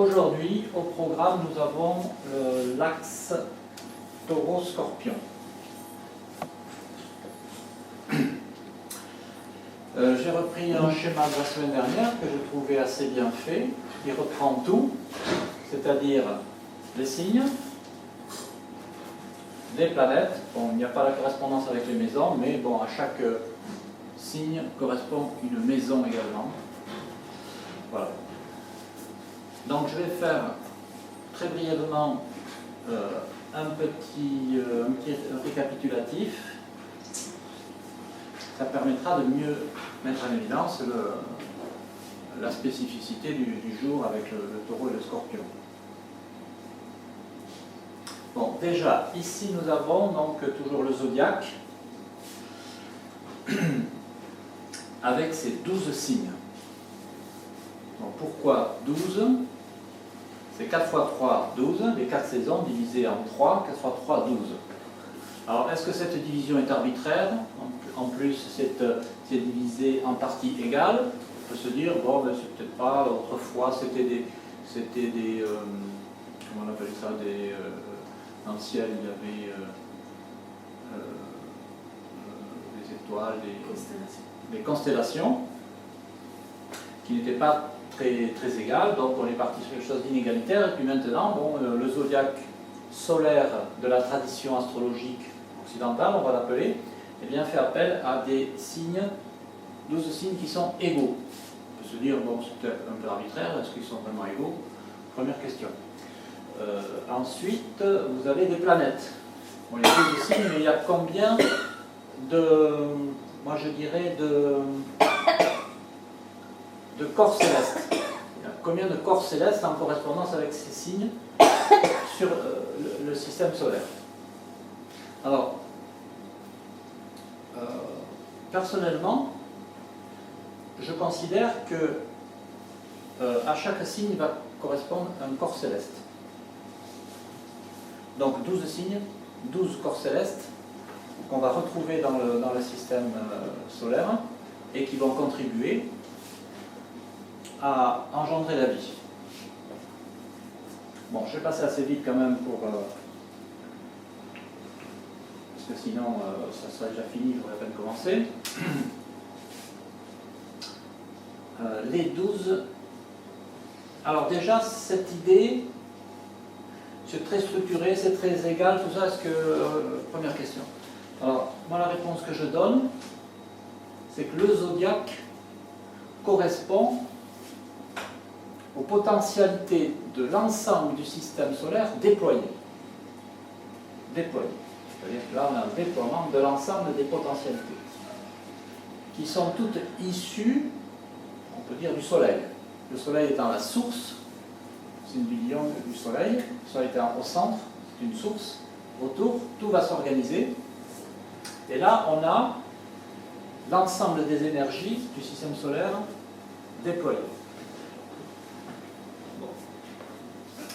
Aujourd'hui, au programme, nous avons l'axe taureau-scorpion. J'ai repris un schéma de la semaine dernière que je trouvais assez bien fait, qui reprend tout, c'est-à-dire les signes, les planètes. Bon, il n'y a pas la correspondance avec les maisons, mais bon, à chaque signe correspond une maison également. Voilà. Donc je vais faire très brièvement un petit récapitulatif. Ça permettra de mieux mettre en évidence la spécificité du jour avec le taureau et le scorpion. Bon, déjà, ici nous avons donc toujours le zodiaque avec ses 12 signes. Donc pourquoi 12? C'est 4 x 3, 12, les 4 saisons divisées en 3, 4 x 3, 12. Alors, est-ce que cette division est arbitraire? En plus, c'est divisé en parties égales. On peut se dire, bon, ben, c'est peut-être pas, autrefois, c'était des comment on appelle ça, dans le ciel, il y avait des étoiles, des constellations, qui n'étaient pas très égales, donc on est parti sur quelque chose d'inégalitaire, et puis maintenant, bon, le zodiaque solaire de la tradition astrologique occidentale, on va l'appeler, eh bien, fait appel à des signes, 12 signes qui sont égaux. On peut se dire, bon, c'est peut-être un peu arbitraire, est-ce qu'ils sont vraiment égaux? Première question. Ensuite, vous avez des planètes. Bon, il y a 12 signes, mais il y a combien moi je dirais, de corps célestes? Il y a combien de corps célestes en correspondance avec ces signes sur le système solaire? Alors, personnellement, je considère que à chaque signe va correspondre un corps céleste. Donc 12 signes, 12 corps célestes qu'on va retrouver dans le système solaire et qui vont contribuer à engendrer la vie. Bon, je vais passer assez vite quand même parce que sinon ça serait déjà fini, il faudrait à peine commencer. Les 12. Alors déjà, cette idée, c'est très structuré, c'est très égal, tout ça, est-ce que... première question. Alors, moi la réponse que je donne, c'est que le zodiaque correspond aux potentialités de l'ensemble du système solaire déployé. Déployé. C'est-à-dire que là, on a un déploiement de l'ensemble des potentialités, qui sont toutes issues, on peut dire, du Soleil. Le Soleil étant la source, c'est une vision du Soleil. Le Soleil étant au centre, c'est une source. Autour, tout va s'organiser. Et là, on a l'ensemble des énergies du système solaire déployées. Bon.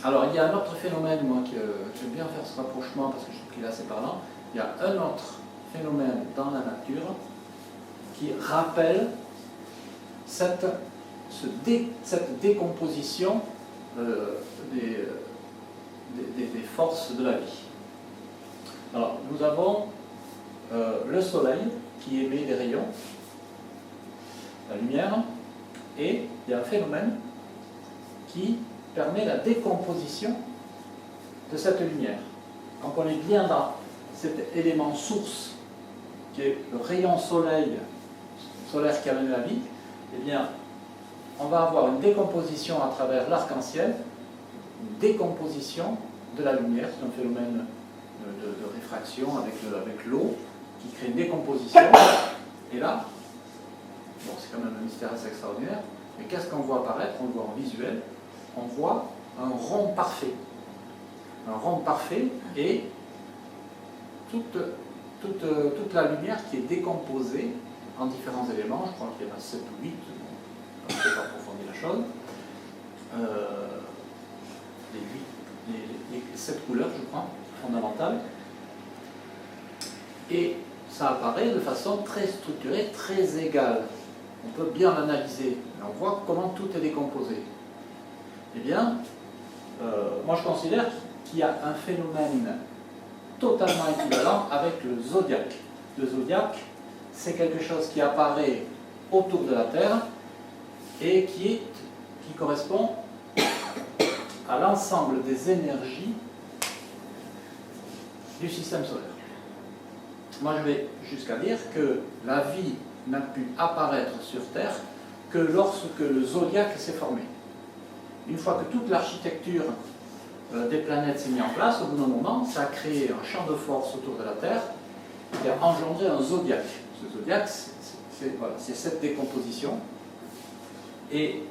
Alors, il y a un autre phénomène, moi, que j'aime bien faire ce rapprochement parce que je trouve qu'il est assez parlant. Il y a un autre phénomène dans la nature qui rappelle cette décomposition des forces de la vie. Alors, nous avons le Soleil qui émet des rayons, la lumière, et il y a un phénomène qui permet la décomposition de cette lumière. Donc on est bien dans cet élément source qui est le rayon solaire qui amène la vie. Eh bien, on va avoir une décomposition à travers l'arc-en-ciel, une décomposition de la lumière, c'est un phénomène de réfraction avec l'eau qui crée une décomposition. Et là, bon, c'est quand même un mystère assez extraordinaire, mais qu'est-ce qu'on voit apparaître? On le voit en visuel, on voit un rond parfait. Un rond parfait et toute la lumière qui est décomposée en différents éléments, je crois qu'il y en a 7 ou 8, on ne peut pas approfondir la chose. Les 7 couleurs, je crois, fondamentales. Et ça apparaît de façon très structurée, très égale. On peut bien l'analyser, on voit comment tout est décomposé. Eh bien, moi je considère qu'il y a un phénomène totalement équivalent avec le zodiaque. Le zodiaque, c'est quelque chose qui apparaît autour de la Terre et qui correspond à l'ensemble des énergies du système solaire. Moi je vais jusqu'à dire que la vie n'a pu apparaître sur Terre que lorsque le zodiaque s'est formé. Une fois que toute l'architecture des planètes s'est mise en place, au bout d'un moment, ça a créé un champ de force autour de la Terre qui a engendré un zodiaque. Ce zodiaque, c'est cette décomposition. Et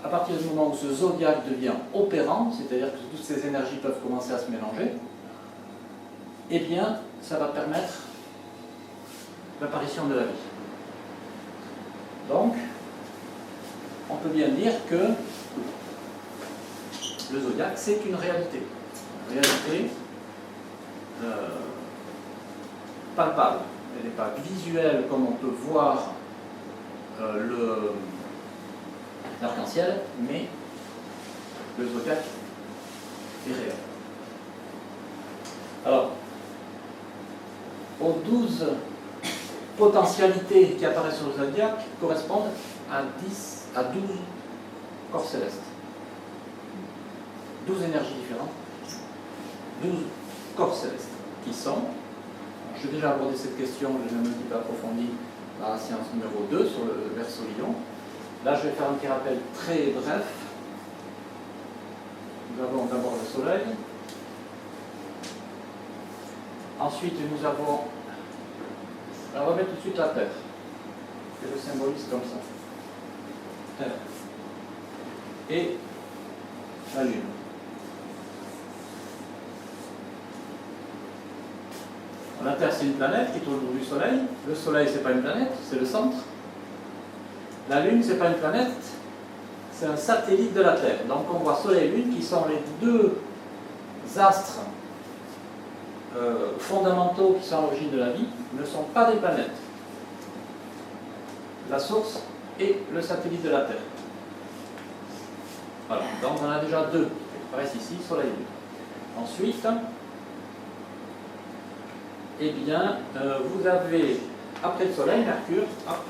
à partir du moment où ce zodiaque devient opérant, c'est-à-dire que toutes ces énergies peuvent commencer à se mélanger, eh bien, ça va permettre l'apparition de la vie. Donc, on peut bien dire que le zodiaque, c'est une réalité. Une réalité palpable. Elle n'est pas visuelle comme on peut voir l'arc-en-ciel, mais le zodiaque est réel. Alors, aux 12 potentialités qui apparaissent sur le zodiaque correspondent à 12 corps célestes. 12 énergies différentes, 12 corps célestes, qui sont, j'ai déjà abordé cette question, je l'ai un petit peu approfondie dans la séance numéro 2 sur le Verseau Lion. Là, je vais faire un petit rappel très bref. Nous avons d'abord le Soleil. Ensuite, nous avons... Alors, on va mettre tout de suite la Terre. Je le symbolise comme ça. Terre. Et la Lune. La Terre, c'est une planète qui tourne autour du Soleil. Le Soleil, c'est pas une planète, c'est le centre. La Lune, c'est pas une planète, c'est un satellite de la Terre. Donc on voit Soleil et Lune qui sont les deux astres fondamentaux qui sont à l'origine de la vie, ne sont pas des planètes. La source est le satellite de la Terre. Voilà, donc on en a déjà deux qui apparaissent ici, Soleil et Lune. Ensuite, eh bien, vous avez, après le Soleil, Mercure, hop,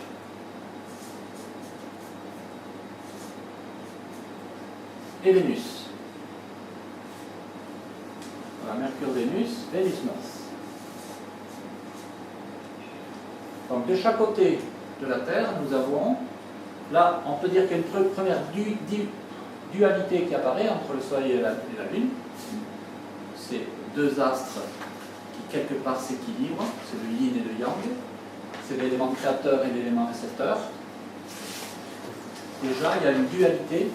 et Vénus. Voilà, Mercure, Vénus, Vénus, Mars. Donc de chaque côté de la Terre, nous avons, là, on peut dire qu'il y a une première dualité qui apparaît entre le Soleil et la Lune. C'est deux astres qui quelque part s'équilibrent, c'est le yin et le yang, c'est l'élément créateur et l'élément récepteur. Déjà, il y a une dualité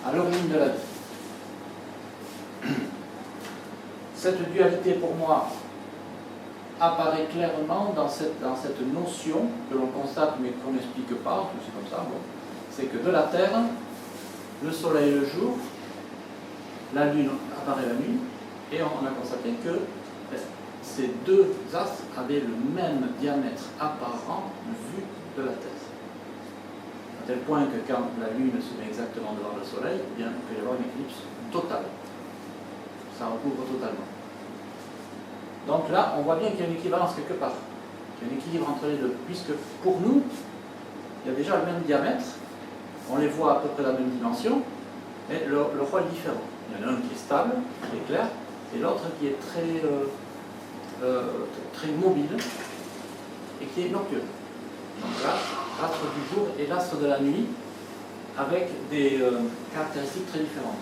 à l'origine de la vie. Cette dualité, pour moi, apparaît clairement dans cette notion que l'on constate mais qu'on n'explique pas, c'est comme ça, bon. C'est que de la Terre, le Soleil le jour, la Lune apparaît la nuit, et on a constaté que ces deux astres avaient le même diamètre apparent vu de la Terre. À tel point que quand la Lune se met exactement devant le Soleil, eh bien, il peut y avoir une éclipse totale. Ça recouvre totalement. Donc là, on voit bien qu'il y a une équivalence quelque part. Il y a un équilibre entre les deux. Puisque pour nous, il y a déjà le même diamètre, on les voit à peu près la même dimension, mais le rôle est différent. Il y en a un qui est stable, qui est clair, et l'autre qui est très mobile et qui est nocturne. Donc là, l'astre du jour et l'astre de la nuit, avec des caractéristiques très différentes.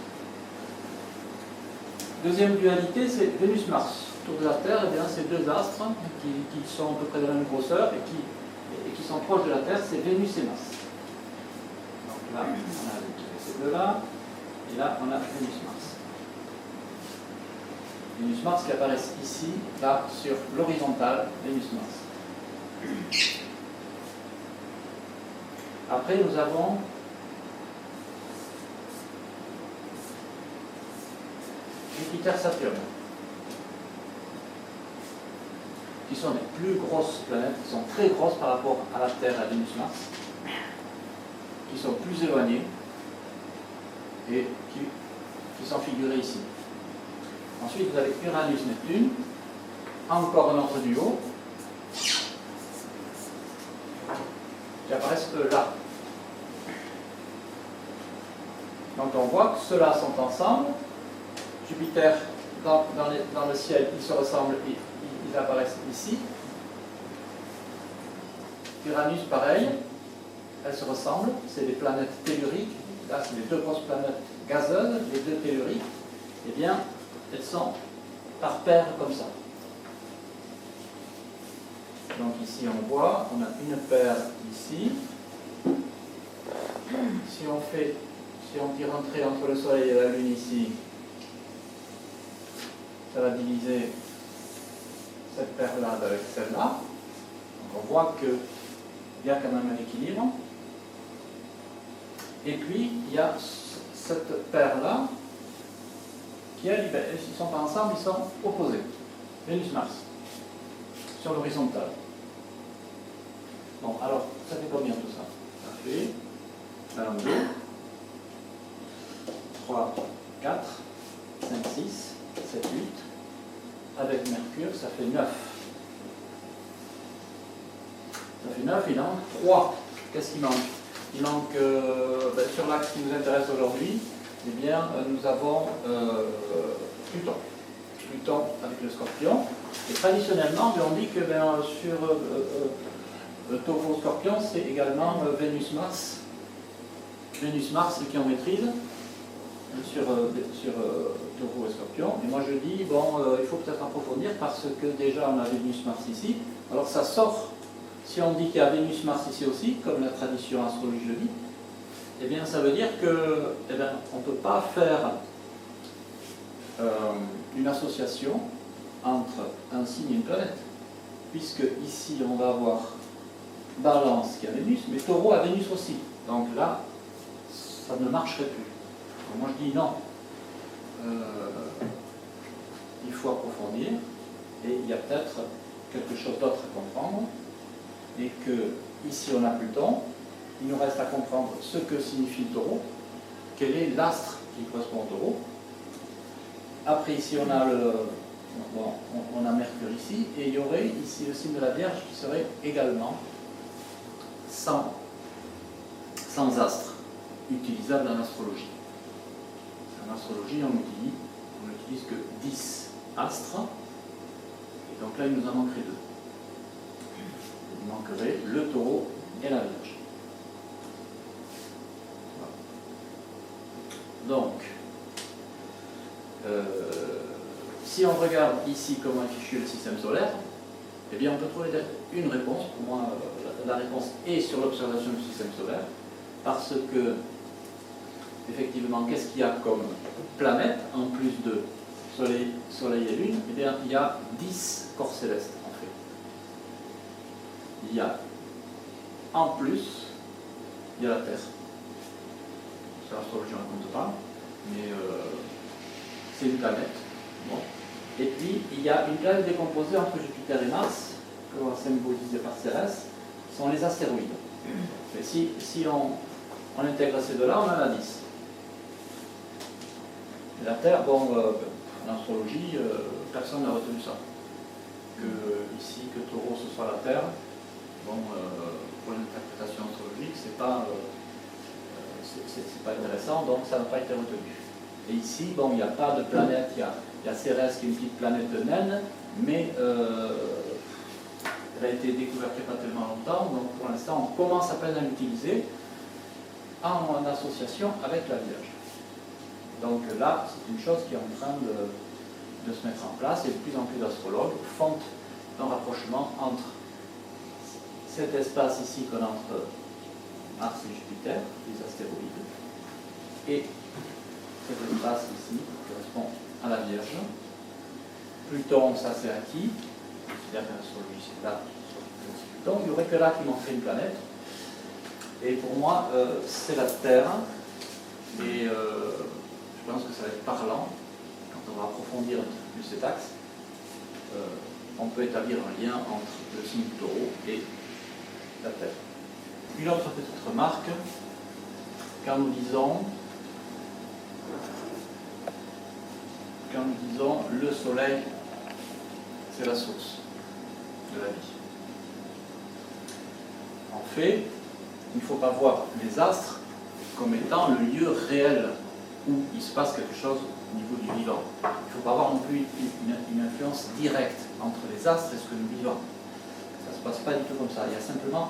Deuxième dualité, c'est Vénus-Mars. Autour de la Terre, eh bien, c'est deux astres qui sont à peu près de la même grosseur et qui sont proches de la Terre, c'est Vénus et Mars. Donc là, on a ces deux-là, et là, on a Vénus-Mars. Vénus-Mars qui apparaissent ici, là, sur l'horizontale, Vénus-Mars. Après, nous avons Jupiter-Saturne, qui sont les plus grosses planètes, qui sont très grosses par rapport à la Terre et à Vénus-Mars, qui sont plus éloignées, et qui sont figurés ici. Ensuite, vous avez Uranus-Neptune, encore un autre duo, qui apparaissent là. Donc on voit que ceux-là sont ensemble. Jupiter, dans le ciel, ils se ressemblent, ils apparaissent ici. Uranus, pareil, elles se ressemblent, c'est des planètes telluriques. Là, c'est les deux grosses planètes gazeuses, les deux telluriques. Eh bien, elles sont par paires comme ça. Donc ici, on voit, on a une paire ici. Si on tire un trait entre le Soleil et la Lune ici, ça va diviser cette paire-là avec celle-là. Donc on voit qu'il y a quand même un équilibre. Et puis, il y a cette paire-là qui, elle, ils ne sont pas ensemble, ils sont opposés. Vénus-Mars, sur l'horizontale. Bon, alors, ça fait combien tout ça? Ça fait 1, 2, 3, 4, 5, 6, 7, 8. Avec Mercure, ça fait 9. Ça fait 9, il en manque 3. Qu'est-ce qui manque? Il manque, sur l'axe qui nous intéresse aujourd'hui, eh bien, nous avons Pluton. Pluton avec le Scorpion. Et traditionnellement, on dit que sur Taureau-Scorpion, c'est également Vénus-Mars. Vénus-Mars qui en maîtrise sur Taureau et Scorpion. Et moi je dis, il faut peut-être approfondir parce que déjà on a Vénus-Mars ici. Alors ça sort, si on dit qu'il y a Vénus-Mars ici aussi, comme la tradition astrologique le dit, eh bien ça veut dire que on ne peut pas faire une association entre un signe et une planète. Puisque ici on va avoir Balance qui a Vénus, mais Taureau a Vénus aussi. Donc là, ça ne marcherait plus. Donc moi je dis non. Il faut approfondir et il y a peut-être quelque chose d'autre à comprendre et que ici on a Pluton, il nous reste à comprendre ce que signifie le Taureau, quel est l'astre qui correspond au Taureau. Après ici on a on a Mercure ici et il y aurait ici le signe de la Vierge qui serait également sans astre utilisable en astrologie. En astrologie, on n'utilise que 10 astres. Et donc là, il nous en manquerait 2. Il manquerait le Taureau et la Vierge. Voilà. Donc, si on regarde ici comment est fichu le système solaire, eh bien, on peut trouver une réponse. Pour moi, la réponse est sur l'observation du système solaire, parce que effectivement, qu'est-ce qu'il y a comme planète en plus de Soleil et Lune? Eh bien, il y a 10 corps célestes en fait. Il y a en plus, il y a la Terre. C'est l'astrologie, on ne raconte pas, mais c'est une planète. Bon. Et puis, il y a une planète décomposée entre Jupiter et Mars, que l'on va symboliser par Cérès, qui sont les astéroïdes. Et si on intègre ces deux-là, on en a 10. Et la Terre, en astrologie, personne n'a retenu ça. Que ici, que Taureau ce soit la Terre, pour l'interprétation astrologique, c'est pas intéressant, donc ça n'a pas été retenu. Et ici, il n'y a pas de planète, il y a Cérès qui est une petite planète naine, mais elle a été découverte il n'y a pas tellement longtemps, donc pour l'instant, on commence à peine à l'utiliser en association avec la Vierge. Donc là, c'est une chose qui est en train de se mettre en place et de plus en plus d'astrologues font un rapprochement entre cet espace ici qu'on a entre Mars et Jupiter, les astéroïdes, et cet espace ici qui correspond à la Vierge. Pluton, ça c'est acquis, c'est-à-dire que l'astrologie c'est là, donc il n'y aurait que là qui manquerait une planète. Et pour moi, c'est la Terre, et je pense que ça va être parlant, quand on va approfondir un petit peu plus cet axe, on peut établir un lien entre le signe du Taureau et la Terre. Une autre petite remarque, quand nous disons quand nous disons le soleil, c'est la source de la vie. En fait, il ne faut pas voir les astres comme étant le lieu réel où il se passe quelque chose au niveau du vivant. Il ne faut pas avoir non plus une influence directe entre les astres et ce que nous vivons. Ça ne se passe pas du tout comme ça. Il y a simplement,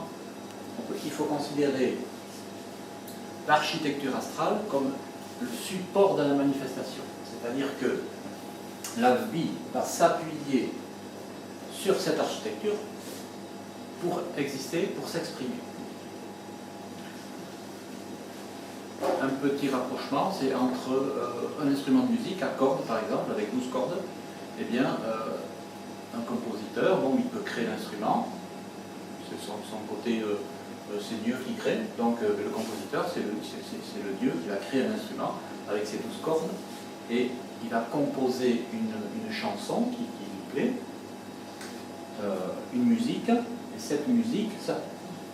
il faut considérer l'architecture astrale comme le support de la manifestation. C'est-à-dire que la vie va s'appuyer sur cette architecture pour exister, pour s'exprimer. Un petit rapprochement, c'est entre un instrument de musique à cordes, par exemple, avec 12 cordes. Eh bien, un compositeur, bon, il peut créer l'instrument, c'est son côté, c'est Dieu qui crée, donc le compositeur, c'est le Dieu qui va créer un instrument avec ses 12 cordes, et il va composer une chanson qui lui plaît, une musique, et cette musique, ça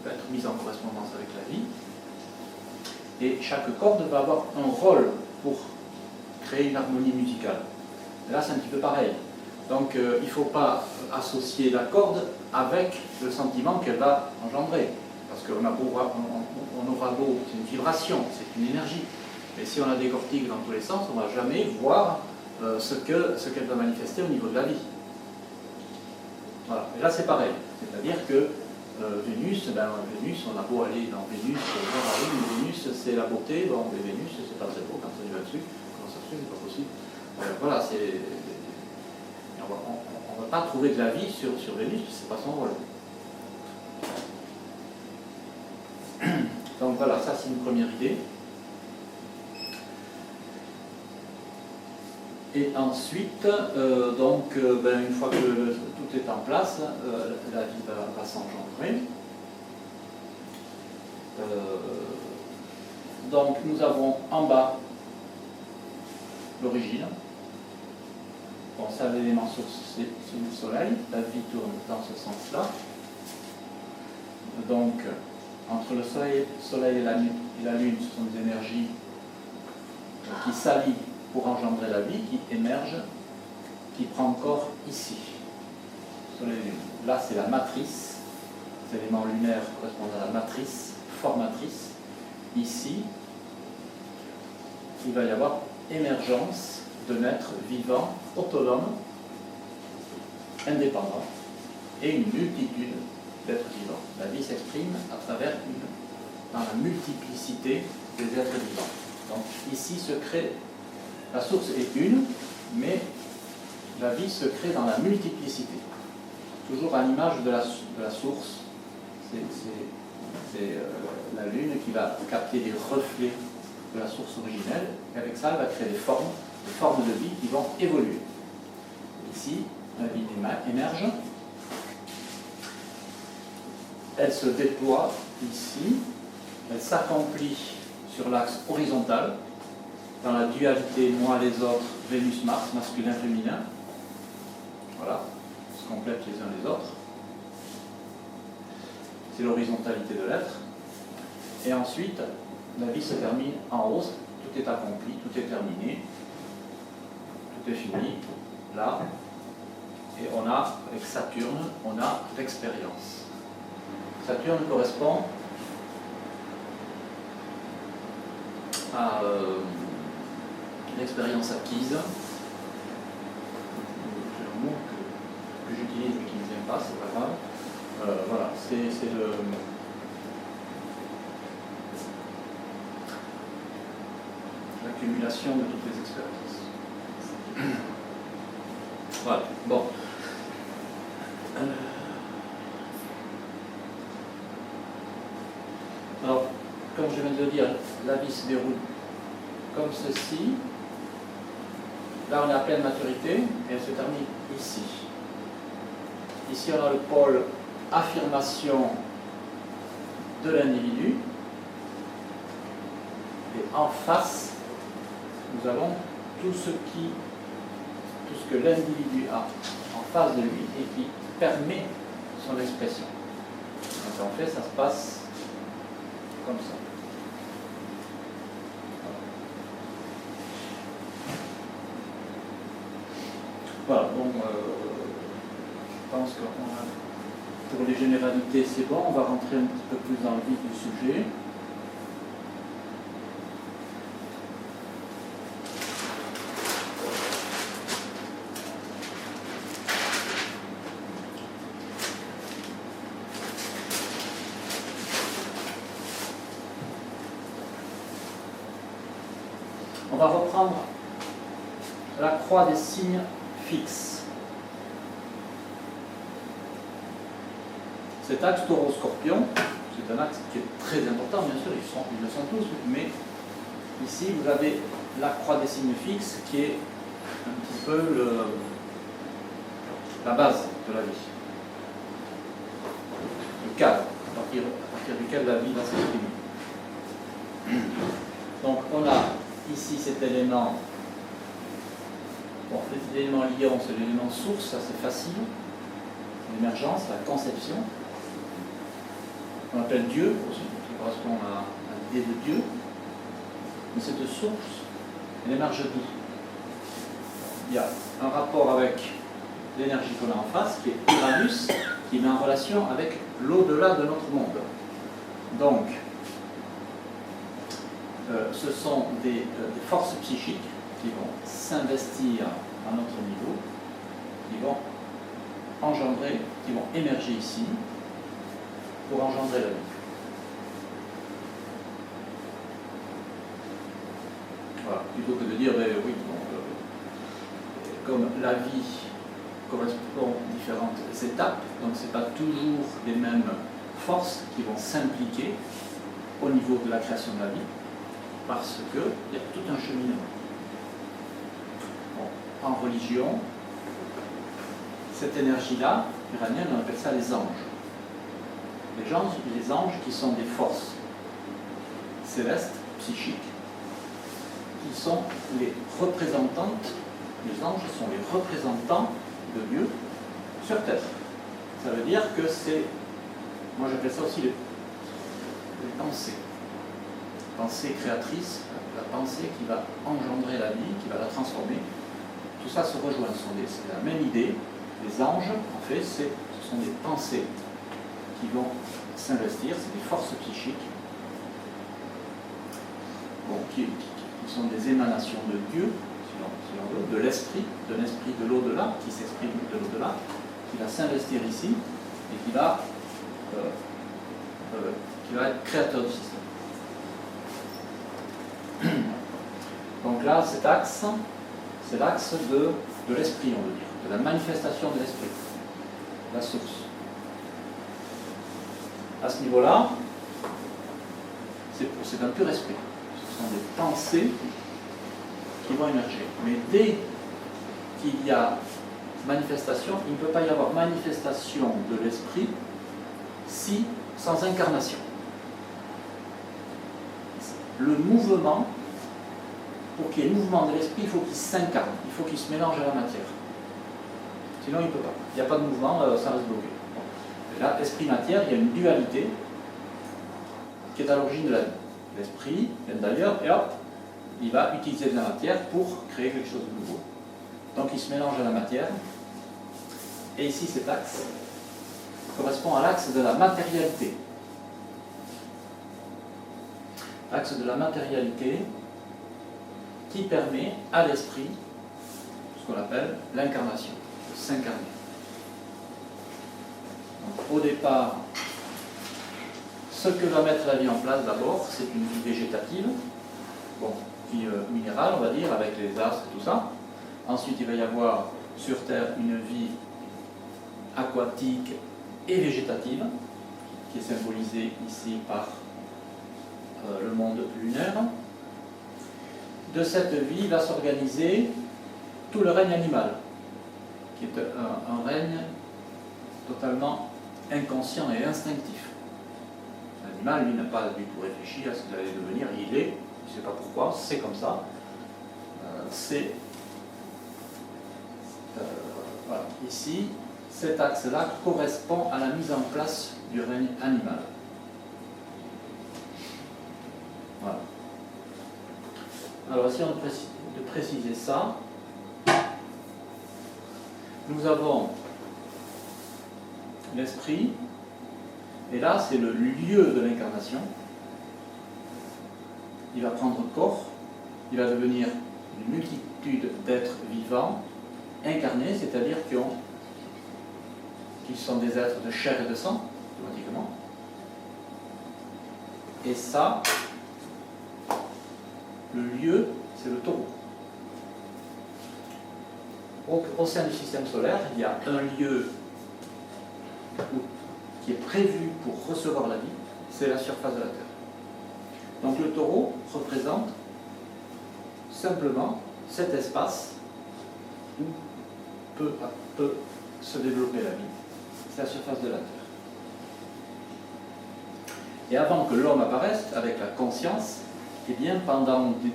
peut être mise en correspondance avec la vie, et chaque corde va avoir un rôle pour créer une harmonie musicale. Et là, c'est un petit peu pareil. Donc, il ne faut pas associer la corde avec le sentiment qu'elle va engendrer. Parce qu'on aura beau, c'est une vibration, c'est une énergie. Mais si on la décortique dans tous les sens, on ne va jamais voir ce qu'elle va manifester au niveau de la vie. Voilà. Et là, c'est pareil. C'est-à-dire que Vénus, on a beau aller dans Vénus, voir la lune, Vénus c'est la beauté, bon, mais Vénus c'est pas très beau quand on y va dessus, comment ça se fait, c'est pas possible. Voilà, on ne va pas trouver de la vie sur Vénus, c'est pas son rôle. Donc voilà, ça c'est une première idée. Et ensuite, une fois que tout est en place, la vie va s'engendrer. Donc nous avons en bas l'origine. Bon, ça, l'élément source, c'est le soleil. La vie tourne dans ce sens-là. Donc, entre le soleil et la lune, ce sont des énergies qui s'allient pour engendrer la vie, qui émerge, qui prend corps ici. Soleil et lune. Là, c'est la matrice. Les éléments lunaires correspondent à la matrice, formatrice. Ici, il va y avoir émergence d'un être vivant, autonome, indépendant, et une multitude d'êtres vivants. La vie s'exprime à travers dans la multiplicité des êtres vivants. Donc ici se crée, la source est une, mais la vie se crée dans la multiplicité. Toujours à l'image de la source, c'est la Lune qui va capter les reflets de la source originelle, et avec ça, elle va créer des formes de vie qui vont évoluer. Ici, la vie émerge, elle se déploie ici, elle s'accomplit sur l'axe horizontal, dans la dualité moi les autres, Vénus-Mars, masculin-féminin. Voilà, on se complète les uns les autres. C'est l'horizontalité de l'être. Et ensuite, la vie se termine en haut, tout est accompli, tout est terminé, tout est fini, là. Et on a, avec Saturne, on a l'expérience. Saturne correspond à l'expérience acquise. C'est un mot que j'utilise mais qui ne vient pas, c'est pas grave. Voilà, c'est l'accumulation de toutes les expériences. Voilà, bon. Alors, comme je viens de le dire, la vie se déroule comme ceci. Là, on est à pleine maturité et elle se termine ici. Ici, on a le pôle affirmation de l'individu. Et en face, nous avons tout ce que l'individu a en face de lui et qui permet son expression. Donc en fait, ça se passe comme ça. je pense que pour les généralités, c'est bon. On va rentrer un petit peu plus dans le vif du sujet. On va reprendre la croix des signes fixes. Cet axe taureau-scorpion, c'est un axe qui est très important, bien sûr, ils le sont tous, mais ici vous avez la croix des signes fixes qui est un petit peu la base de la vie. Le cadre à partir duquel la vie va s'exprimer. Donc on a ici cet élément, bon, l'élément liant, c'est l'élément source, ça c'est facile, l'émergence, la conception, on appelle Dieu, aussi, qui correspond à l'idée de Dieu, mais cette source, elle émerge d'où? Il y a un rapport avec l'énergie qu'on a en face, qui est Uranus, qui met en relation avec l'au-delà de notre monde. Donc, ce sont des forces psychiques qui vont s'investir à notre niveau, qui vont engendrer, qui vont émerger ici pour engendrer la vie. Voilà, plutôt que de dire, ben, oui, comme la vie correspond à différentes étapes, donc ce n'est pas toujours les mêmes forces qui vont s'impliquer au niveau de la création de la vie, parce qu'il y a tout un cheminement. Bon, en religion, cette énergie-là, uranienne, on appelle ça les anges. Les anges qui sont des forces célestes, psychiques, qui sont les représentantes, les anges sont les représentants de Dieu sur Terre. Ça veut dire que c'est, moi j'appelle ça aussi les pensées. Pensée créatrice, la pensée qui va engendrer la vie, qui va la transformer. Tout ça se rejoint, c'est la même idée. Les anges, en fait, ce sont des pensées qui vont s'investir, c'est des forces psychiques bon, qui sont des émanations de Dieu, si l'on veut, de l'esprit de l'au-delà, qui s'exprime de l'au-delà, qui va s'investir ici et qui va être créateur du système. Donc là, cet axe, c'est l'axe de l'esprit, on veut dire, de la manifestation de l'esprit, la source. À ce niveau-là, c'est un pur esprit. Ce sont des pensées qui vont émerger. Mais dès qu'il y a manifestation, il ne peut pas y avoir manifestation de l'esprit sans incarnation. Le mouvement, pour qu'il y ait mouvement de l'esprit, il faut qu'il s'incarne, il faut qu'il se mélange à la matière. Sinon, il ne peut pas. Il n'y a pas de mouvement, ça reste bloqué. Là, esprit-matière, il y a une dualité qui est à l'origine de la vie. L'esprit vient d'ailleurs, et hop, il va utiliser de la matière pour créer quelque chose de nouveau. Donc il se mélange à la matière. Et ici, cet axe correspond à l'axe de la matérialité. L'axe de la matérialité qui permet à l'esprit ce qu'on appelle l'incarnation, de s'incarner. Au départ, ce que va mettre la vie en place d'abord, c'est une vie végétative, bon, vie minérale, on va dire, avec les astres et tout ça. Ensuite, il va y avoir sur Terre une vie aquatique et végétative, qui est symbolisée ici par le monde lunaire. De cette vie va s'organiser tout le règne animal, qui est un règne totalement inconscient et instinctif. L'animal, lui, n'a pas du tout réfléchi à ce qu'il allait devenir, il est, il ne sait pas pourquoi, c'est comme ça. Voilà. Ici, cet axe-là correspond à la mise en place du règne animal. Voilà. Alors, essayons de préciser ça. nous avons l'esprit, et là c'est le lieu de l'incarnation. Il va prendre corps, il va devenir une multitude d'êtres vivants, incarnés, c'est-à-dire qui sont des êtres de chair et de sang, automatiquement. Et ça, le lieu, c'est le taureau. Au sein du système solaire, il y a un lieu qui est prévu pour recevoir la vie, c'est la surface de la Terre. Donc le taureau représente simplement cet espace où peut à peu se développer la vie. C'est la surface de la Terre. Et avant que l'homme apparaisse avec la conscience, eh bien, pendant des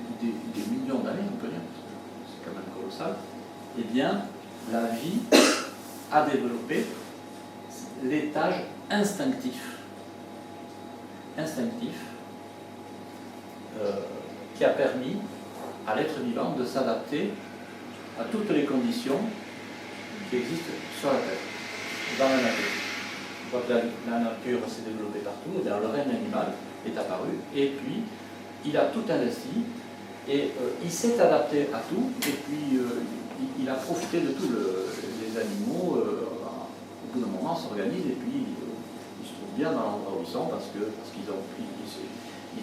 millions d'années, on peut dire, c'est quand même colossal, eh bien, la vie a développé l'étage instinctif, qui a permis à l'être vivant de s'adapter à toutes les conditions qui existent sur la Terre, dans la nature. On voit que la nature s'est développée partout, et le règne animal est apparu, et puis il a tout investi, et il s'est adapté à tout, et puis il a profité de tous les animaux, au bout d'un moment s'organisent, et puis ils se trouvent bien dans l'endroit où ils sont, parce qu'ils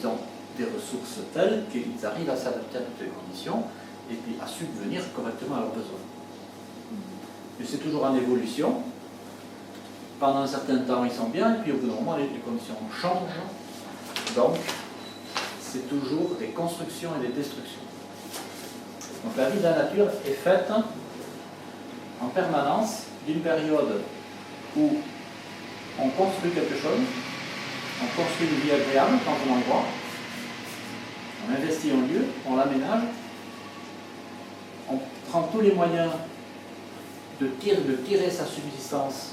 ont des ressources telles qu'ils arrivent à s'adapter à toutes les conditions, et puis à subvenir correctement à leurs besoins. Mais c'est toujours en évolution. Pendant un certain temps, ils sont bien, et puis au bout d'un moment, les conditions changent. Donc, c'est toujours des constructions et des destructions. Donc la vie de la nature est faite en permanence d'une période où on construit quelque chose, on construit une vie agréable dans un endroit, on investit un lieu, on l'aménage, on prend tous les moyens de tirer sa subsistance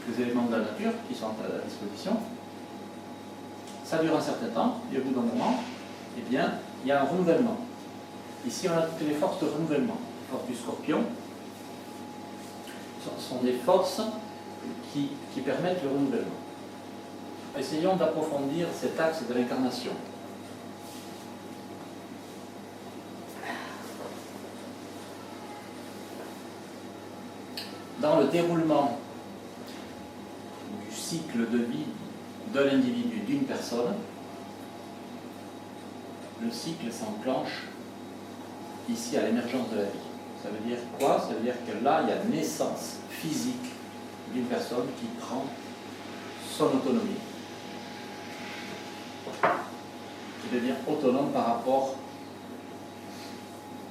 des éléments de la nature qui sont à la disposition. Ça dure un certain temps, et au bout d'un moment, eh bien, il y a un renouvellement. Ici, on a toutes les forces de renouvellement. Les forces du scorpion sont des forces qui permettent le renouvellement. Essayons d'approfondir cet axe de l'incarnation. Dans le déroulement du cycle de vie de l'individu, d'une personne, le cycle s'enclenche ici à l'émergence de la vie. Ça veut dire quoi? Ça veut dire que là, il y a naissance physique d'une personne qui prend son autonomie, qui devient autonome par rapport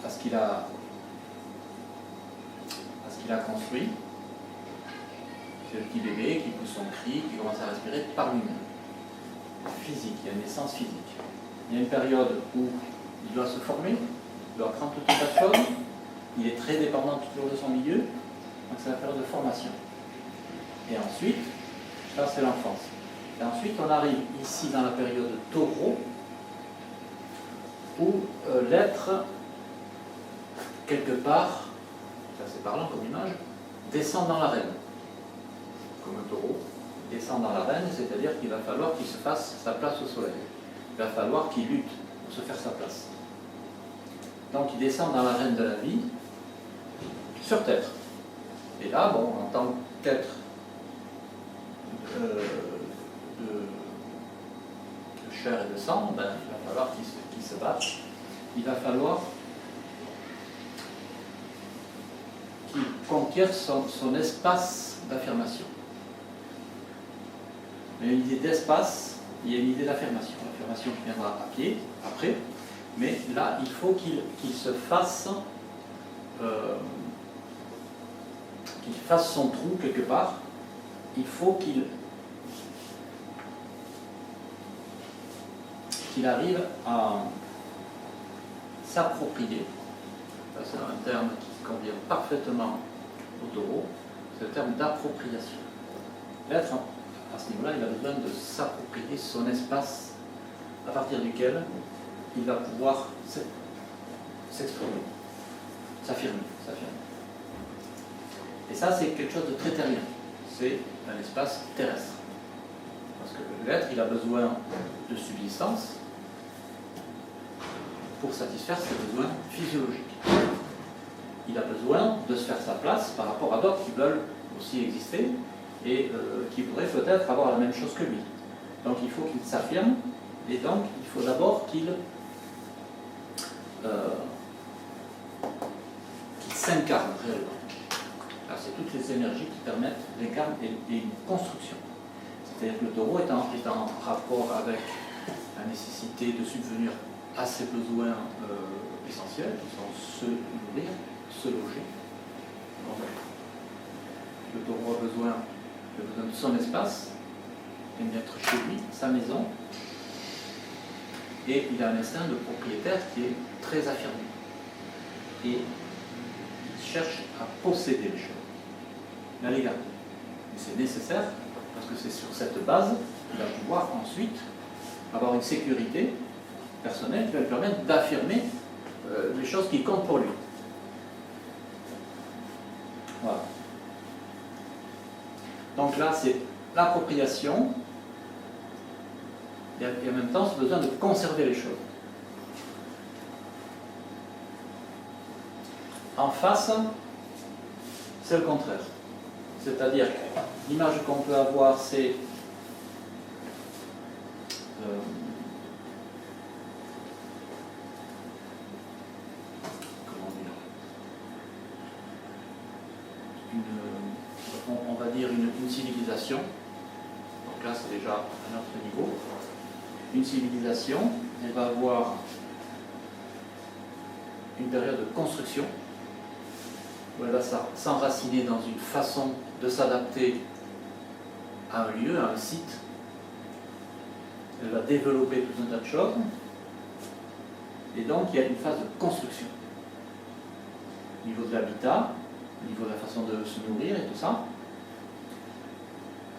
à ce qu'il a construit. C'est le petit bébé qui pousse son cri, qui commence à respirer par lui-même. Physique, il y a une naissance physique. Il y a une période où il doit se former, il doit apprendre tout un tas de choses, il est très dépendant toujours de son milieu, donc c'est la période de formation. Et ensuite, ça c'est l'enfance. Et ensuite on arrive ici dans la période taureau, où l'être, quelque part, ça c'est parlant comme image, descend dans l'arène. Comme un taureau, descend dans l'arène, c'est-à-dire qu'il va falloir qu'il se fasse sa place au soleil. Il va falloir qu'il lutte pour se faire sa place. Donc il descend dans l'arène de la vie, sur Terre. Et là, bon, en tant qu'être de chair et de sang, ben, il va falloir qu'il se batte. Il va falloir qu'il conquiert son espace d'affirmation. Mais une idée d'espace, il y a une idée d'affirmation. L'affirmation qui viendra à pied, après, mais là, il faut qu'il se fasse, qu'il fasse son trou quelque part. Il faut qu'il arrive à s'approprier. C'est un terme qui convient parfaitement au taureau, c'est le terme d'appropriation. L'être, à ce niveau-là, il a besoin de s'approprier son espace à partir duquel il va pouvoir s'exprimer, s'affirmer. Et ça, c'est quelque chose de très terrien. C'est un espace terrestre. Parce que l'être, il a besoin de subsistance pour satisfaire ses besoins physiologiques. Il a besoin de se faire sa place par rapport à d'autres qui veulent aussi exister et qui voudraient peut-être avoir la même chose que lui. Donc il faut qu'il s'affirme et donc il faut d'abord qu'il s'incarne réellement. Alors c'est toutes les énergies qui permettent l'incarne et une construction. C'est-à-dire que le taureau est en rapport avec la nécessité de subvenir à ses besoins essentiels, qui sont se nourrir, se loger. Donc, le taureau a besoin de son espace, d'être chez lui, sa maison, et il a un instinct de propriétaire qui est très affirmé. Et il cherche à posséder les choses, à les garder. Et c'est nécessaire, parce que c'est sur cette base qu'il va pouvoir ensuite avoir une sécurité personnelle qui va lui permettre d'affirmer les choses qui comptent pour lui. Voilà. Donc là, c'est l'appropriation et en même temps, ce besoin de conserver les choses. En face, c'est le contraire. C'est-à-dire que l'image qu'on peut avoir, c'est comment dire, on va dire une civilisation. Donc là, c'est déjà un autre niveau. Une civilisation, elle va avoir une période de construction où elle va s'enraciner dans une façon de s'adapter à un lieu, à un site. Elle va développer tout un tas de choses. Et donc, il y a une phase de construction. Au niveau de l'habitat, au niveau de la façon de se nourrir et tout ça.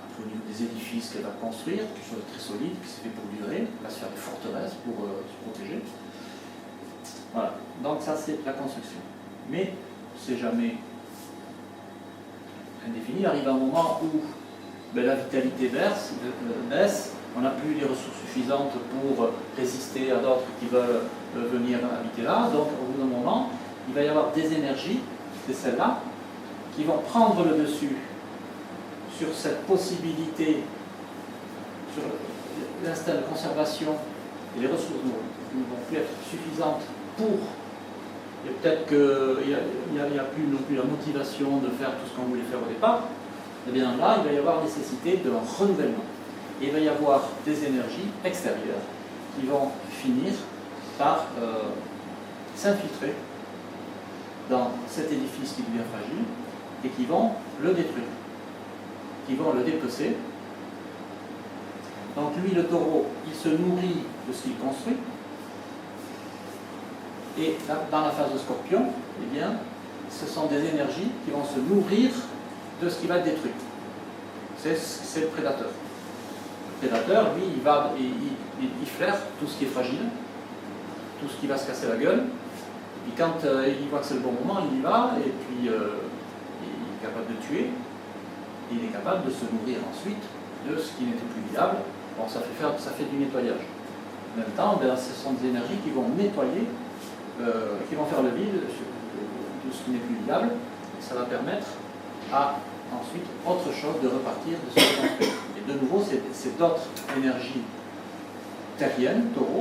Après, au niveau des édifices qu'elle va construire, quelque chose de très solide, qui s'est fait pour durer. Elle va se faire des forteresses pour se protéger. Voilà. Donc, ça, c'est la construction. Mais, c'est jamais indéfini. Il arrive un moment où la vitalité baisse, on n'a plus les ressources suffisantes pour résister à d'autres qui veulent venir habiter là. Donc, au bout d'un moment, il va y avoir des énergies, c'est celles-là, qui vont prendre le dessus sur cette possibilité, sur l'instinct de conservation, et les ressources ne vont plus être suffisantes pour. Et peut-être qu'il n'y a plus non plus la motivation de faire tout ce qu'on voulait faire au départ. Et bien là, il va y avoir nécessité d'un renouvellement. Et il va y avoir des énergies extérieures qui vont finir par s'infiltrer dans cet édifice qui devient fragile et qui vont le détruire, qui vont le dépecer. Donc lui, le taureau, il se nourrit de ce qu'il construit. Et dans la phase de scorpion, eh bien, ce sont des énergies qui vont se nourrir de ce qui va être détruit. C'est le prédateur. Le prédateur, lui, il flaire tout ce qui est fragile, tout ce qui va se casser la gueule. Et puis quand il voit que c'est le bon moment, il y va, et puis il est capable de tuer. Et il est capable de se nourrir ensuite de ce qui n'était plus viable. Bon, ça fait du nettoyage. En même temps, ce sont des énergies qui vont nettoyer, qui vont faire le vide de ce qui n'est plus viable, et ça va permettre à ensuite autre chose de repartir de ce qui est construit. Et de nouveau, c'est d'autres énergies terriennes, taureaux,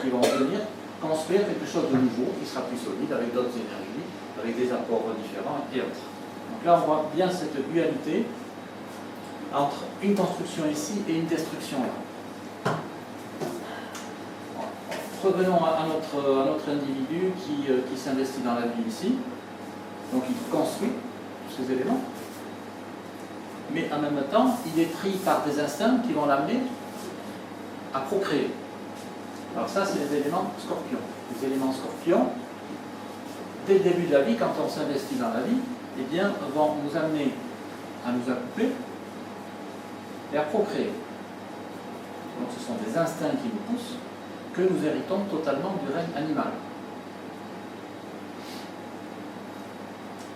qui vont venir construire quelque chose de nouveau, qui sera plus solide, avec d'autres énergies, avec des apports différents et autres. Donc là, on voit bien cette dualité entre une construction ici et une destruction là. Revenons à notre individu qui s'investit dans la vie ici. Donc il construit tous ces éléments, mais en même temps, il est pris par des instincts qui vont l'amener à procréer. Alors ça, c'est les éléments scorpions. Les éléments scorpions, dès le début de la vie, quand on s'investit dans la vie, eh bien, vont nous amener à nous accoupler et à procréer. Donc ce sont des instincts qui nous poussent, que nous héritons totalement du règne animal.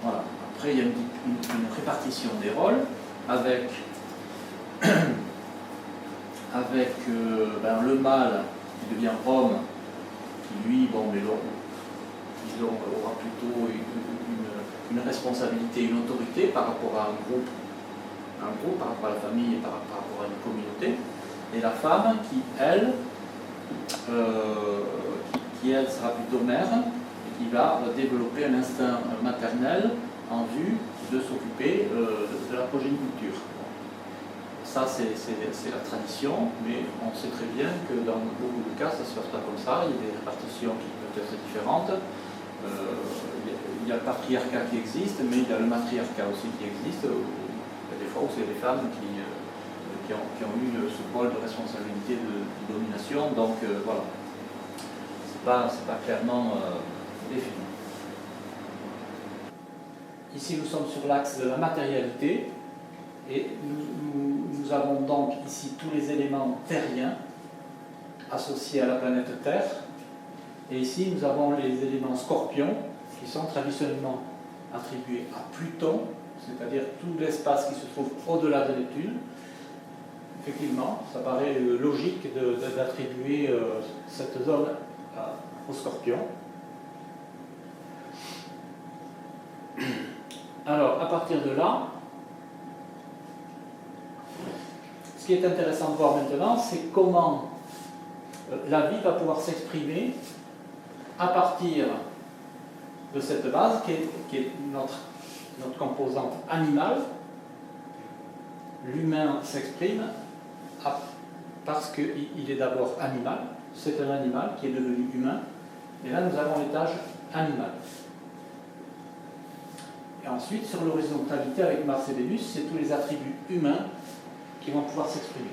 Voilà. après, il y a une répartition des rôles avec, le mâle qui devient homme, qui lui, disons, aura plutôt une responsabilité, une autorité par rapport à un groupe, par rapport à la famille et par rapport à une communauté. Et la femme qui, elle, sera plutôt mère et qui va développer un instinct maternel en vue de s'occuper de la progéniture. Ça, c'est la tradition, mais on sait très bien que dans beaucoup de cas, ça ne se passe pas comme ça. Il y a des répartitions qui peuvent être différentes. Il y a le patriarcat qui existe, mais il y a le matriarcat aussi qui existe. Il y a des fois où c'est les femmes qui ont eu ce rôle de responsabilité de domination. Donc voilà, c'est pas clairement défini. Ici, nous sommes sur l'axe de la matérialité. Et nous avons donc ici tous les éléments terriens associés à la planète Terre. Et ici, nous avons les éléments scorpions qui sont traditionnellement attribués à Pluton, c'est-à-dire tout l'espace qui se trouve au-delà de Neptune. Effectivement, ça paraît logique d'attribuer cette zone aux scorpions. Alors, à partir de là, ce qui est intéressant de voir maintenant, c'est comment la vie va pouvoir s'exprimer à partir de cette base qui est notre composante animale. L'humain s'exprime parce qu'il est d'abord animal. C'est un animal qui est devenu humain. Et là, nous avons l'étage animal. Et ensuite, sur l'horizontalité avec Mars et Vénus, c'est tous les attributs humains qui vont pouvoir s'exprimer.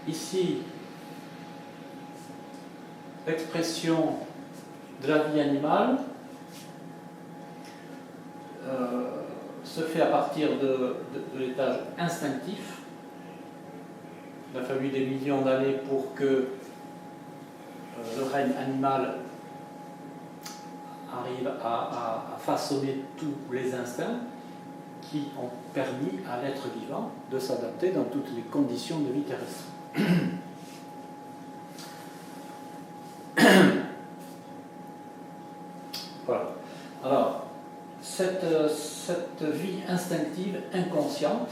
Ici, l'expression de la vie animale se fait à partir de l'étage instinctif. Il a fallu des millions d'années pour que le règne animal arrive à façonner tous les instincts qui ont permis à l'être vivant de s'adapter dans toutes les conditions de vie terrestre. Voilà. Alors, cette vie instinctive, inconsciente,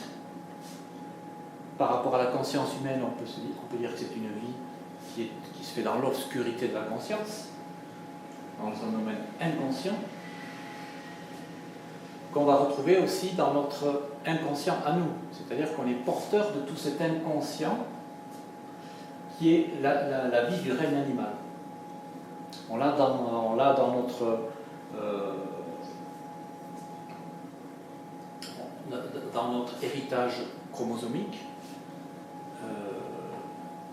par rapport à la conscience humaine, on peut dire que c'est une vie qui se fait dans l'obscurité de la conscience, dans un domaine inconscient, qu'on va retrouver aussi dans notre inconscient à nous. C'est-à-dire qu'on est porteur de tout cet inconscient qui est la vie du règne animal. On l'a dans notre héritage chromosomique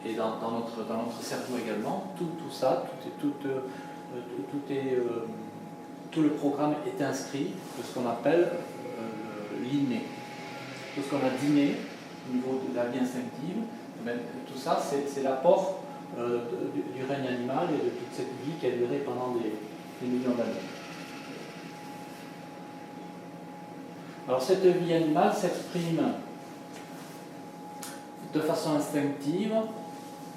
et dans notre cerveau également. Tout ça, tout le programme est inscrit de ce qu'on appelle l'inné. Tout ce qu'on a d'inné au niveau de la vie instinctive, tout ça, c'est l'apport du règne animal et de toute cette vie qui a duré pendant des millions d'années. Alors cette vie animale s'exprime de façon instinctive.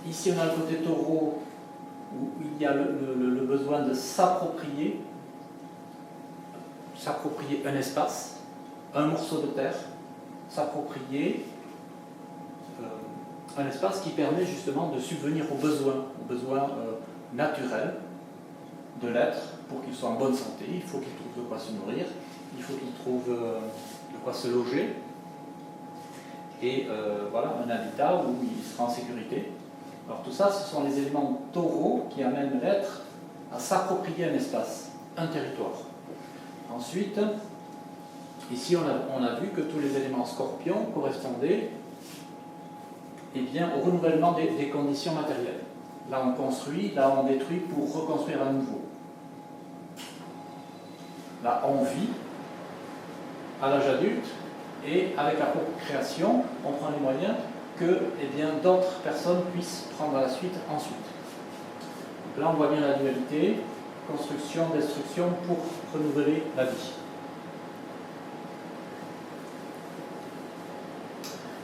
Ici on a le côté taureau où il y a le besoin de s'approprier un espace, un morceau de terre, s'approprier un espace qui permet justement de subvenir aux besoins naturels de l'être pour qu'il soit en bonne santé. Il faut qu'il trouve de quoi se nourrir, il faut qu'il trouve de quoi se loger et voilà, un habitat où il sera en sécurité. Alors tout ça, ce sont les éléments taureaux qui amènent l'être à s'approprier un espace, un territoire. Ensuite, ici on a vu que tous les éléments scorpions correspondaient au renouvellement des conditions matérielles. Là on construit, là on détruit pour reconstruire à nouveau. Là on vit à l'âge adulte et avec la procréation, on prend les moyens que d'autres personnes puissent prendre la suite ensuite. Donc là on voit bien la dualité construction, destruction pour renouveler la vie.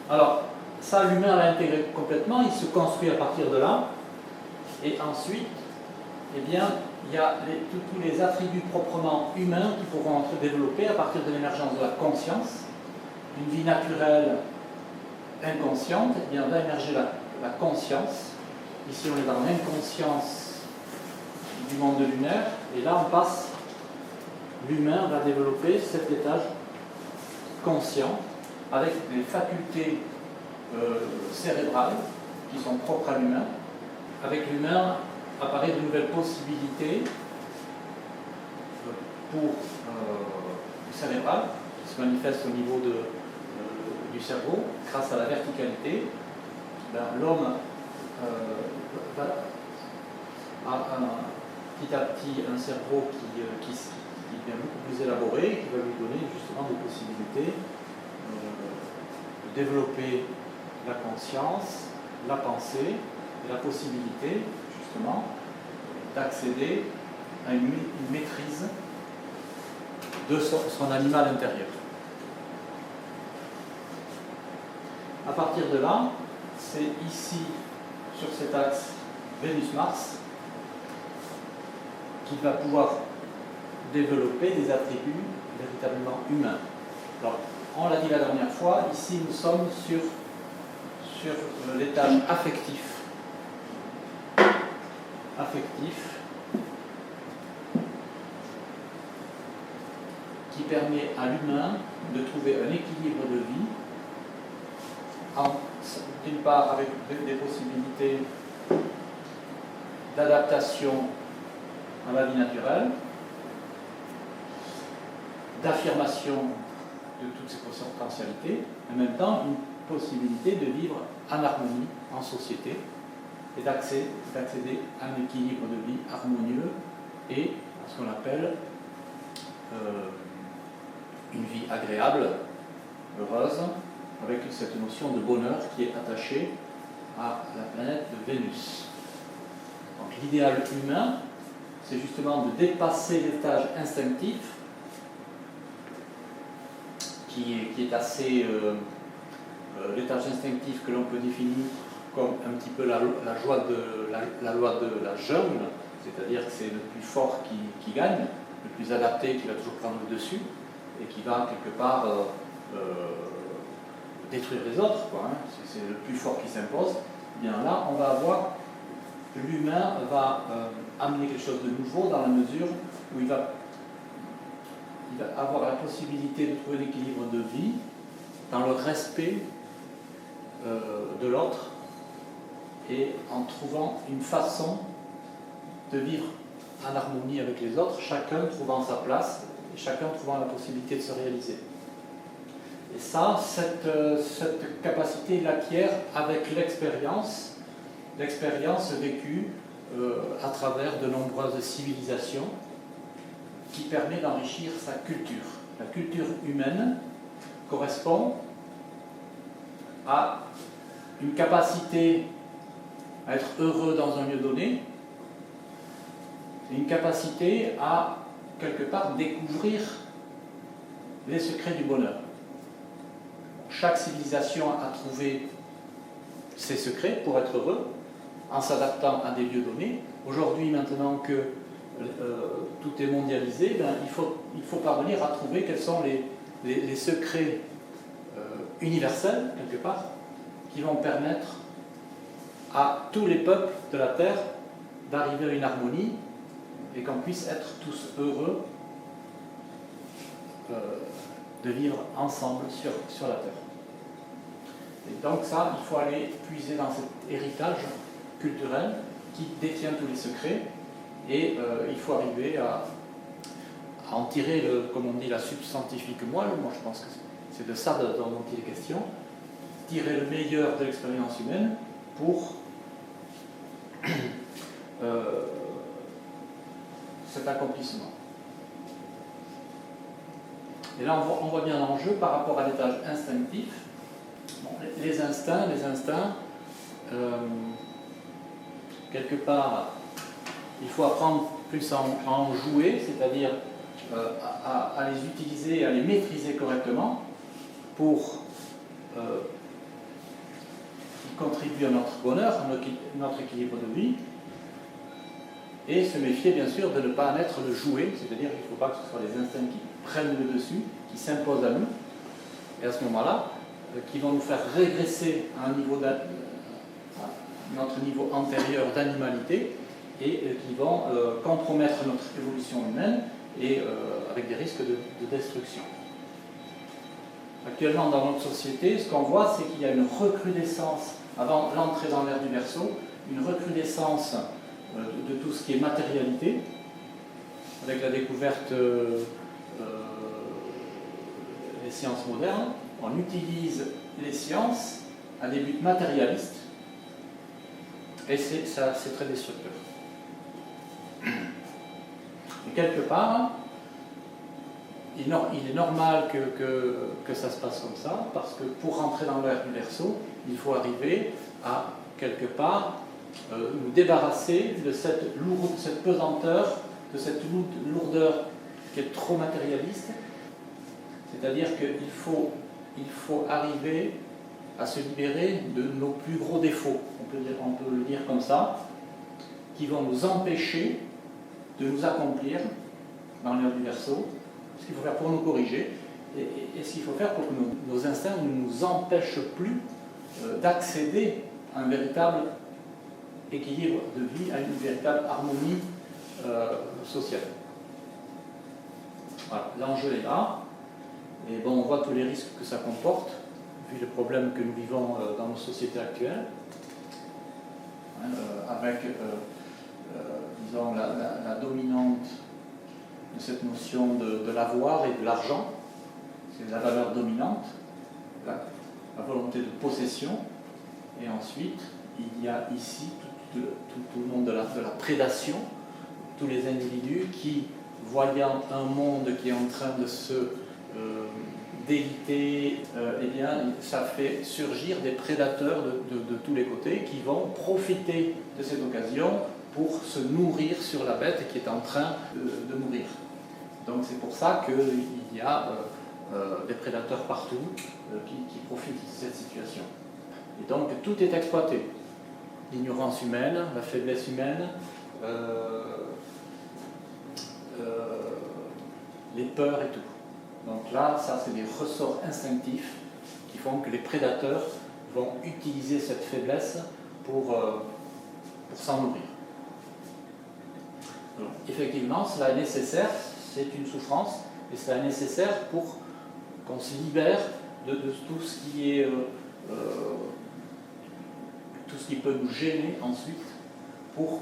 Alors, ça, l'humain l'a intégré complètement, il se construit à partir de là, et ensuite, eh bien, il y a tous les attributs proprement humains qui pourront être développés à partir de l'émergence de la conscience. Une vie naturelle inconsciente, eh bien, va émerger la conscience. Ici, on est dans l'inconscience du monde lunaire, et là, on passe, l'humain va développer cet étage conscient, avec des facultés cérébrales qui sont propres à l'humain. Avec l'humain apparaissent de nouvelles possibilités pour le cérébral, qui se manifestent au niveau du cerveau, grâce à la verticalité. L'homme a petit à petit un cerveau qui devient beaucoup plus élaboré, qui va lui donner justement des possibilités de développer la conscience, la pensée et la possibilité justement d'accéder à une maîtrise de son animal intérieur. À partir de là, c'est ici, sur cet axe Vénus-Mars, qu'il va pouvoir développer des attributs véritablement humains. Alors, on l'a dit la dernière fois, ici nous sommes sur l'étage affectif. Qui permet à l'humain de trouver un équilibre de vie, d'une part avec des possibilités d'adaptation à la vie naturelle, d'affirmation de toutes ces potentialités, en même temps une possibilité de vivre en harmonie, en société, et d'accéder à un équilibre de vie harmonieux et à ce qu'on appelle une vie agréable, heureuse, avec cette notion de bonheur qui est attachée à la planète de Vénus. Donc l'idéal humain, c'est justement de dépasser l'étage instinctif, qui est assez l'étage instinctif que l'on peut définir comme un petit peu la loi de la jungle, c'est-à-dire que c'est le plus fort qui gagne, le plus adapté qui va toujours prendre le dessus, et qui va quelque part détruire les autres, quoi, hein. C'est le plus fort qui s'impose. Bien là, on va avoir, l'humain va amener quelque chose de nouveau dans la mesure où il va avoir la possibilité de trouver l'équilibre de vie dans le respect de l'autre et en trouvant une façon de vivre en harmonie avec les autres, chacun trouvant sa place et chacun trouvant la possibilité de se réaliser. Et ça, cette capacité, il l'acquiert avec l'expérience vécue à travers de nombreuses civilisations qui permet d'enrichir sa culture. La culture humaine correspond à une capacité à être heureux dans un lieu donné, et une capacité à, quelque part, découvrir les secrets du bonheur. Chaque civilisation a trouvé ses secrets pour être heureux, en s'adaptant à des lieux donnés. Aujourd'hui, maintenant que tout est mondialisé, il faut parvenir à trouver quels sont les secrets universels, quelque part, qui vont permettre à tous les peuples de la Terre d'arriver à une harmonie et qu'on puisse être tous heureux de vivre ensemble sur la Terre. Et donc ça, il faut aller puiser dans cet héritage culturel qui détient tous les secrets et il faut arriver à en tirer, comme on dit, la substantifique moelle. Moi je pense que c'est de ça dont il est question, tirer le meilleur de l'expérience humaine pour cet accomplissement. Et là on voit bien l'enjeu par rapport à l'étage instinctif. Bon, les instincts, quelque part, il faut apprendre plus à en jouer, c'est-à-dire à les utiliser, à les maîtriser correctement pour qui contribuent à notre bonheur, à notre équilibre de vie, et se méfier bien sûr de ne pas en être le jouet, c'est-à-dire qu'il ne faut pas que ce soit les instincts qui prennent le dessus, qui s'imposent à nous, et à ce moment-là, qui vont nous faire régresser à notre niveau antérieur d'animalité, et qui vont compromettre notre évolution humaine, et avec des risques de destruction. Actuellement, dans notre société, ce qu'on voit, c'est qu'il y a une recrudescence, avant l'entrée dans l'ère du Verseau, une recrudescence de tout ce qui est matérialité, avec la découverte des sciences modernes. On utilise les sciences à des buts matérialistes, et c'est très destructeur. Et quelque part, il est normal que ça se passe comme ça, parce que pour rentrer dans l'ère du Verseau, il faut arriver à, quelque part, nous débarrasser de cette pesanteur, de cette lourdeur qui est trop matérialiste. C'est-à-dire qu'il faut arriver à se libérer de nos plus gros défauts, on peut le dire comme ça, qui vont nous empêcher de nous accomplir dans l'ère du Verseau, ce qu'il faut faire pour nous corriger, et ce qu'il faut faire pour que nos instincts ne nous empêchent plus d'accéder à un véritable équilibre de vie, à une véritable harmonie sociale. Voilà, l'enjeu est là, et bon, on voit tous les risques que ça comporte, vu les problèmes que nous vivons dans nos sociétés actuelles, avec, disons, la dominante de cette notion de l'avoir et de l'argent, c'est la valeur dominante, la volonté de possession, et ensuite il y a ici tout le monde de la prédation, tous les individus qui, voyant un monde qui est en train de se déliter, eh bien, ça fait surgir des prédateurs de tous les côtés qui vont profiter de cette occasion pour se nourrir sur la bête qui est en train de mourir. Donc c'est pour ça qu'il y a des prédateurs partout qui profitent de cette situation. Et donc tout est exploité. L'ignorance humaine, la faiblesse humaine, les peurs et tout. Donc là, ça c'est des ressorts instinctifs qui font que les prédateurs vont utiliser cette faiblesse pour s'en nourrir. Donc, effectivement, cela est nécessaire, c'est une souffrance, et cela est nécessaire pour qu'on se libère de tout ce qui est tout ce qui peut nous gêner ensuite pour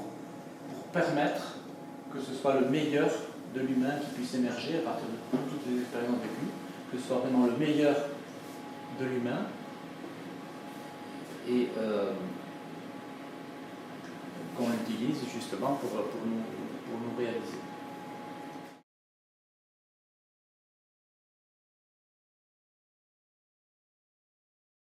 permettre que ce soit le meilleur de l'humain qui puisse émerger à partir de toutes les expériences vécues, que ce soit vraiment le meilleur de l'humain et qu'on l'utilise justement pour nous réaliser.